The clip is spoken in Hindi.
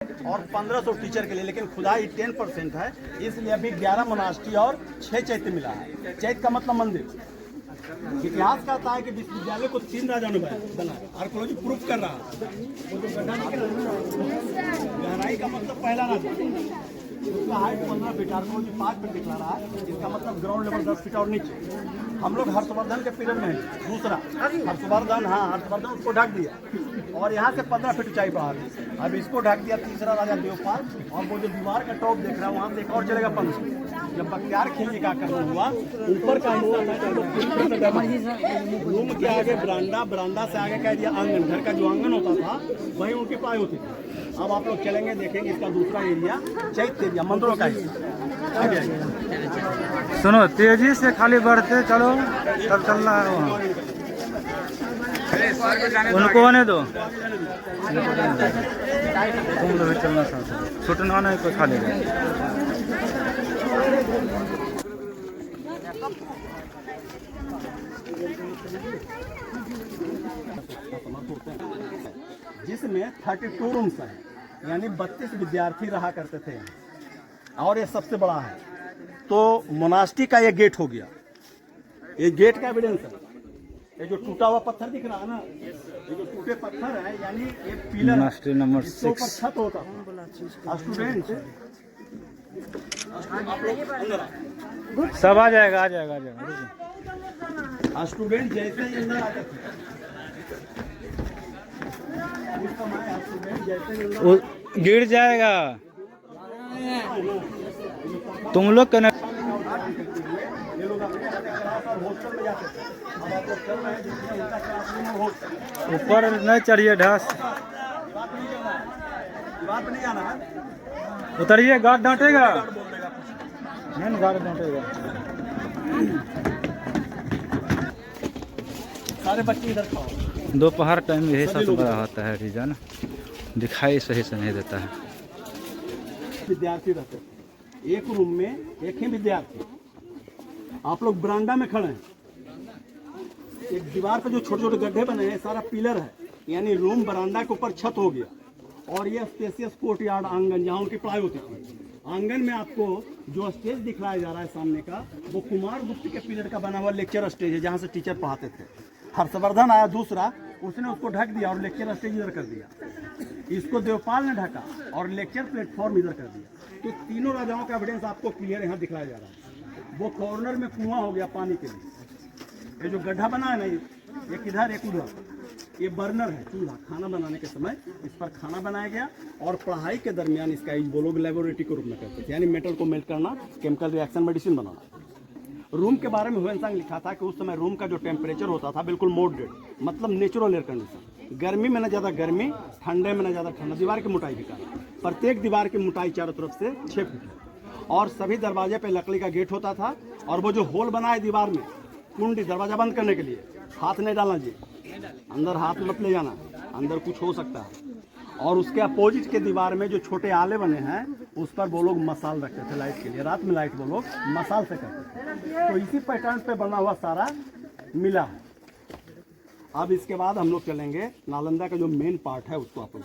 और 1500 टीचर के लिए, लेकिन खुदाई 10% है, इसलिए अभी 11 मोनास्ट्री और 6 चैत्य मिला है। चैत्य का मतलब मंदिर। इतिहास कहता है कि विश्वविद्यालय को 3 राजा ने बनाया। आर्कोलॉजी प्रूफ कर रहा है। वो जो गड्ढा निकला गहराई का मतलब पहला राजा, उसका हाइट 15 फीट, आर्कोलॉजी 5 फीट दिखला रहा है। इसका मतलब ग्राउंड लेवल 10 फीट और नीचे। हम लोग हर्षवर्धन के पीरियड में हैं। दूसरा हर्षवर्धन, हर्षवर्धन उसको ढक दिया और यहाँ से 15 फीट ऊंचाई बढ़ा दी। अब इसको ढक दिया तीसरा राजा देवपाल। और वो जो दीवार का टॉप देख रहा है वहाँ से एक और चलेगा 15। जब बख्तियार खिलजी का आक्रमण हुआ, ऊपर का हिस्सा रूम के आगे बरांडा से आगे कह दिया आंगन। घर का जो आंगन होता था वही उनकी पढ़ाई होती थी। अब आप लोग चलेंगे, देखेंगे इसका दूसरा एरिया चैत्य एरिया, मंदिरों का हिस्सा। सुनो, तेजी से खाली बढ़ते चलो, तब चलना है वहाँ। उनको आने दो, तुम लोग चलना साथ, छूटना नहीं कोई खाली। जिसमें 32 रूम्स हैं, यानी 32 विद्यार्थी रहा करते थे, और ये सबसे बड़ा है। तो मोनास्ट्री का ये गेट हो गया। ये गेट का एविडेंस है। ये जो टूटा हुआ पत्थर दिख रहा है ना, ये जो टूटे पत्थर है, यानी एक पिलर मोनास्ट्री नंबर 6 ऊपर छत होता था। स्टूडेंट सब आ जाएगा। स्टूडेंट जैसे ही अंदर आते थे, उस समय स्टूडेंट जैसे ही अंदर गिर जाएगा। तुम लोग का ये लोग अपने हॉस्टल में जाते थे। अब आप लोग चल रहे हैं जिसमें उनका क्लासरूम और हॉस्टल। ऊपर नहीं चढ़िए, ढास बात नहीं आना है। उतरिए, गार्ड डांटेगा। नहीं, गार्ड डांटेगा। सारे बच्चे इधर खाओ। दोपहर टाइम में यही सबसे बड़ा होता है रीजन, दिखाई सही से नहीं देता है। विद्यार्थी रहते थे एक रूम में, एक ही विद्यार्थी। आप लोग बरांडा में खड़े हैं, एक दीवार पे जो छोटे छोटे गड्ढे बने हैं सारा पिलर है, यानी रूम बरांडा के ऊपर छत हो गया। और ये स्पेसियस कोर्ट यार्ड आंगन, जहाँ उनकी पढ़ाई होती थी। आंगन में आपको जो स्टेज दिखलाया जा रहा है सामने का, वो कुमार गुप्त के पीरियड का बना हुआ लेक्चर स्टेज है, जहाँ से टीचर पढ़ाते थे। हर्षवर्धन आया दूसरा, उसने उसको ढक दिया और लेक्चर स्टेज इधर कर दिया। इसको देवपाल ने ढका और लेक्चर प्लेटफॉर्म इधर कर दिया। तो तीनों राजाओं का एविडेंस आपको क्लियर यहाँ दिखलाया जा रहा है। वो कॉर्नर में कुआं हो गया पानी के लिए। ये जो गड्ढा बना है ना, एक इधर एक उधर, ये बर्नर है, चूल्हा। खाना बनाने के समय इस पर खाना बनाया गया और पढ़ाई के दरमियान इसका यूज वो लोग लेबोरेटरी के रूप में करते थे, यानी मेटल को मेल्ट करना, केमिकल रिएक्शन, मेडिसिन बनाना। रूम के बारे में ह्वेनसांग लिखा था कि उस समय रूम का जो टेम्परेचर होता था बिल्कुल मॉडरेट, मतलब नेचुरल एयर कंडीशन। गर्मी में न ज़्यादा गर्मी, ठंडे में न ज़्यादा ठंडा। दीवार की मोटाई भी कम, प्रत्येक दीवार की मोटाई चारों तरफ से 6 फीट है। और सभी दरवाजे पे लकड़ी का गेट होता था। और वो जो होल बना है दीवार में, कुंडी, दरवाजा बंद करने के लिए, हाथ नहीं डालना जी, अंदर हाथ मत ले जाना, अंदर कुछ हो सकता है। और उसके अपोजिट के दीवार में जो छोटे आले बने हैं, उस पर वो लोग मसाल रखते थे लाइट के लिए। रात में लाइट वो लोग मसाल से करते थे। तो इसी पैटर्न पे बना हुआ सारा मिला है। अब इसके बाद हम लोग चलेंगे नालंदा का जो मेन पार्ट है, उसको आप लोग